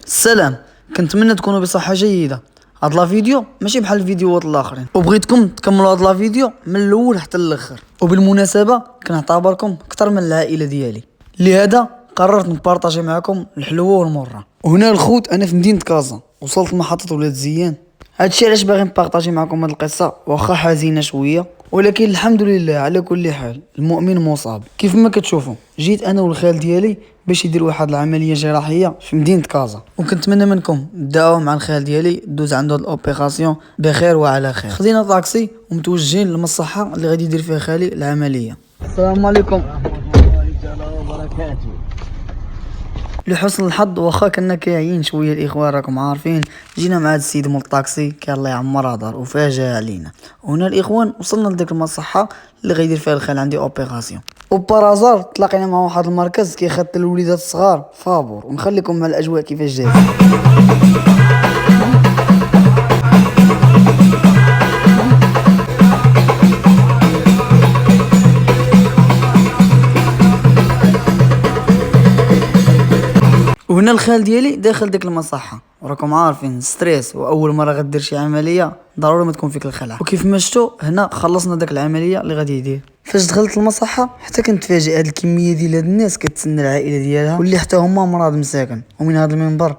السلام. كنتمنى تكونوا بصحة جيدة. هاد لا فيديو ماشي بحال الفيديوهات الاخرين، وبغيتكم تكملوا هاد لا فيديو من الاول حتى الاخر. وبالمناسبة كنعتبركم اكثر من العائلة ديالي، لهذا قررت نبارطاجي معكم الحلوة والمرة. وهنا الخوت انا في مدينة كازا، وصلت لمحطة ولاد زيان. هادشي علاش باغي نبارطاجي معكم هاد القصة، واخا حزينة شوية ولكن الحمد لله على كل حال. المؤمن مصاب. كيف ما كتشوفوا جيت انا والخال ديالي باش يدير واحد العمليه جراحيه في مدينه كازا، وكنتمنى منكم تدعوا مع الخال ديالي دوز عنده هاد الاوبيراسيون بخير وعلى خير. خدينا طاكسي ومتوجهين للمصحه اللي غادي يدير فيها خالي العمليه. السلام عليكم. لحسن الحظ واخا كنا كاعيين شويه الاخوان راكم عارفين، جينا مع هاد السيد مول الطاكسي كان الله يعمرها دار وفاجأ علينا. وهنا الاخوان وصلنا لديك المصحه اللي غيدير فيها الخال عندي اوبيراسيون، وبارازار تلاقينا مع واحد المركز كيخدم الوليدات الصغار فابور. ونخليكم مع الاجواء كيفاش جات. وهنا الخال ديالي داخل ديك المصحه، وراكم عارفين ستريس، واول مره غدير شي عمليه ضروري ما تكون فيك الخلعه. وكيف ما شفتوا هنا خلصنا داك العمليه اللي غادي يدير. فاش دخلت المصحه حتى كنت فاجئ هاد الكميه ديال هاد الناس كتسنى العائله ديالها، واللي حتى هما مرض مساكن. ومن هذا المنبر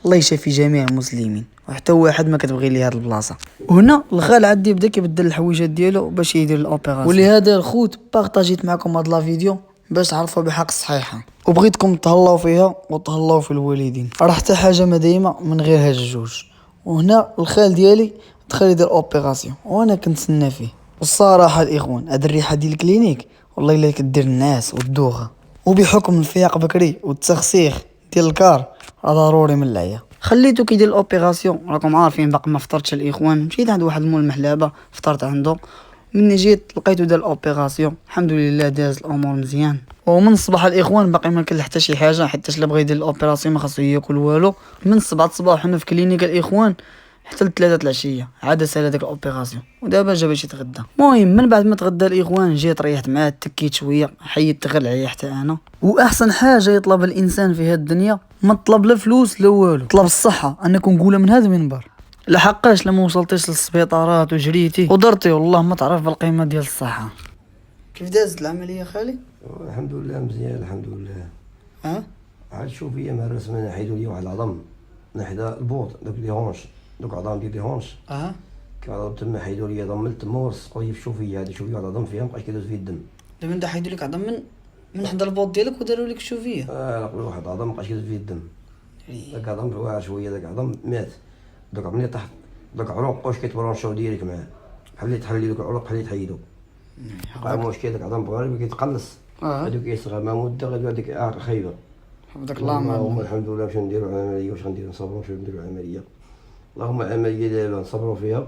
الله يشافي جميع المسلمين، وحتى واحد ما كتبغي ليه هاد البلاصه. وهنا الخال عندي بدا كيبدل الحويجات ديالو باش يدير الاوبيراسيون. ولهذا الخوت بارطاجيت معكم هاد لا فيديو باش تعرفوا بحق الصحيحه، وبغيتكم تهلاو فيها وتهلاو في الوالدين. راه حتى حاجه ما دايمه من غير هاد الجوج. وهنا الخال ديالي دخل يدير اوبيراسيون وانا كنتسنى فيه. والصراحه الاخوان هاد الريحه ديال الكلينيك والله الا كدير الناس والدوخه، وبحكم الفياق بكري والتسخسيخ ديال الكار ضروري من العيا. خليتو كيدير الاوبيراسيون. راكم عارفين باقي ما فطرتش الاخوان. مشيت عند واحد المول المحلابه فطرت عنده. مني جيت لقيتو دار الاوبيراسيون الحمد لله داز الامور مزيان. ومن الصباح الاخوان باقي ما كل حتى شي حاجه، حيت الا بغى يدير الاوبيراسيون ما خاصو ياكل والو. من السبعة الصباح حنا في كلينيكا الاخوان حتى ل3 العشيه عاد سال داك الاوبيراسيون. ودابا جا باش يتغدى. المهم من بعد ما تغدى الاخوان جيت ريحت معاه تكيت شويه، حيدت غير العيا حتى انا. واحسن حاجه يطلب الانسان في هاد الدنيا ما طلب لا فلوس لا والو، طلب الصحه. انا كنقولها من هذا المنبر، لحقاش لما وصلتيش للسبيطارات وجريتي ودرتي والله ما تعرف بالقيمه ديال الصحه. كيف دازت العمليه خالي؟ الحمد لله مزيان الحمد لله. عاد شوف هي مع الرسمه حيدوا لي واحد العظم من حدا البوط، دوك لي هونش، دوك عظام ديال لي هونش. كنعرف تما حيدوا لي عظم من تما ولصقوا لي في الشوفيه. هادي شوفيه واحد العظم فيها مابقاش كيدوز فيه الدم. دابا انت حيدوا لك عظم من حدا البوط ديالك وداروا لك الشوفيه. لقوا واحد العظم مابقاش كيدوز فيه الدم. داك العظم واعر شويه، داك العظم مات. دوك ملي تحت دوك العروق واش كيتبرونشاو ديريك معاه، بحال اللي تحلي دوك العروق بحال اللي تحيدو. بقى المشكل داك العظم بغا كيتقلص. هادوك كيصغر مع مده غادي هذيك اعاقه خايبه. حفظك الله. اللهم الحمد لله باش نديرو العمليه. واش غنديرو نصبرو باش نديرو العمليه. اللهم العمليه دابا نصبرو فيها.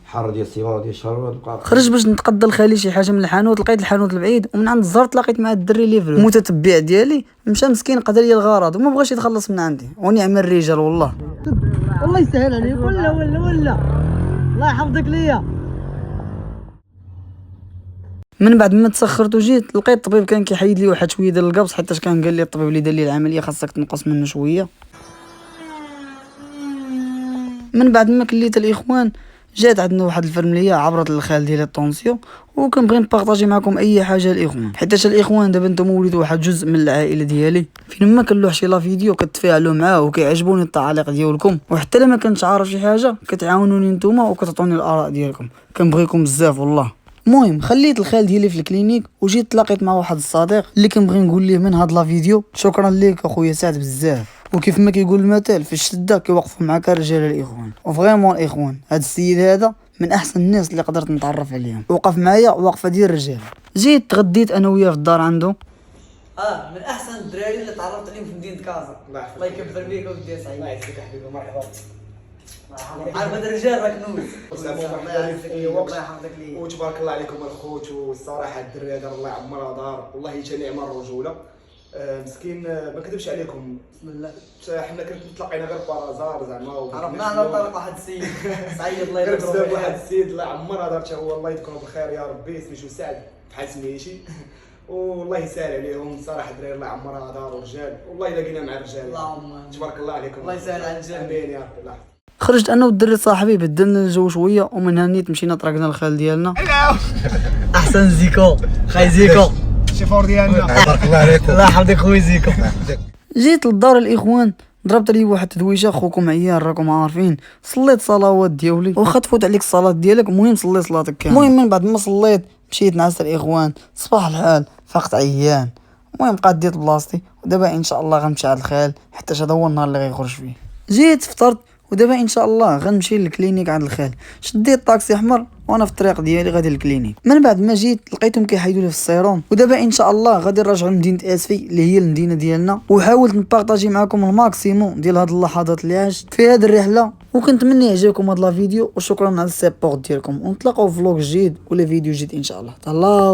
حر ديال السيمانه ديال الشهر تبقى خرج باش نتقضى لخالي شي حاجه من الحانوت. لقيت الحانوت البعيد، ومن عند الزهر تلاقيت مع الدري اللي في المتتبع ديالي. مشى مسكين قدر لي الغرض وما بغاش يتخلص من عندي. ونعم الرجال والله. الله يسهل عليك. ولا الله يحفظك ليا. من بعد ما تسخرت وجيت لقيت الطبيب كان كيحيد لي واحد شويه ديال القبص، حيت كان قال لي الطبيب اللي دار لي العمليه خاصك تنقص منه شويه. من بعد ما كليت الاخوان جات عندنا واحد الفرمليه عبرت للخال ديالي الطونسيون، وكنبغي نبارطاجي معكم اي حاجه الاخوان، حيت الاخوان دابا نتوما وليتوا واحد جزء من العائله ديالي. فين ما كنلوح شي لا فيديو كتفاعلوا معاه وكيعجبوني التعاليق ديالكم، وحتى لما كنتش عارف شي حاجه كتعاونوني نتوما وكتعطوني الاراء ديالكم. كنبغيكم بزاف والله. المهم خليت الخال ديالي في الكلينيك وجيت تلاقيت مع واحد الصديق اللي كنبغي نقول ليه من هاد لا فيديو شكرا ليك اخويا سعد بزاف. وكيف ما كيقول المثل في الشده كيوقفوا معاك الرجال الاخوان. وفريمون الاخوان هاد السيد هذا من احسن الناس اللي قدرت نتعرف عليهم، وقف معايا وقفه ديال الرجال. جيت تغديت انا وياه في الدار عنده. من احسن الدراري اللي تعرفت عليهم في مدينه كازا. الله يكبر بيك ودي سعيد. الله يعزك حبيبي مرحبا. عارف هاد الرجال راك نوز. الله يعزك ليا وتبارك الله عليكم الخوت. والصراحه الدري هذا الله يعمرها دار والله حتى نعم الرجوله. مسكين ما كذبش عليكم. بسم الله. حنا كنت تلاقينا غير بارازار زعما عرفنا على طريق واحد السيد سعيد الله يذكره بزاف. واحد السيد الله يعمرها دار حتى هو الله يذكره بخير يا ربي. سميتو سعد بحال سميتي. والله يسهل عليهم صراحه الدراري الله يعمرها دار ورجال، والله الا لقينا مع الرجال اللهم تبارك الله عليكم. الله يسهل على الجميع. امين يا رب. الله خرجت انا والدري صاحبي بدلنا الجو شويه، ومن هنيت مشينا طرقنا الخال ديالنا. احسن زيكو خاي زيكو الشيفور ديالنا بارك الله عليكم. الله يحفظك خويا زيكو. جيت للدار الاخوان، ضربت لي واحد التدويشه، خوكم عيان راكم عارفين. صليت صلوات ديالي، واخا تفوت عليك الصلاه ديالك المهم صلي صلاتك كامل. المهم من بعد ما صليت مشيت نعس الاخوان، صباح الحال فقت عيان. المهم قديت بلاصتي، ودابا ان شاء الله غنمشي عند الخال حتى هذا هو النهار اللي غيخرج فيه. جيت فطرت، ودابا ان شاء الله غنمشي للكلينيك عند الخال. شديت طاكسي احمر وانا في الطريق ديالي غادي للكلينيك. من بعد ما جيت لقيتهم كيحيدوا لي في السيروم، ودابا ان شاء الله غادي نرجعوا لمدينه اسفي اللي هي المدينه ديالنا. وحاولت نبارطاجي معكم الماكسيموم ديال هاد اللحظات اللي عشت في هاد الرحله، وكنتمنى يعجبكم هاد لا فيديو، وشكرا على السيبورت ديالكم، ونتلاقاو في فلوق جديد ولا فيديو جديد ان شاء الله. تهلاو.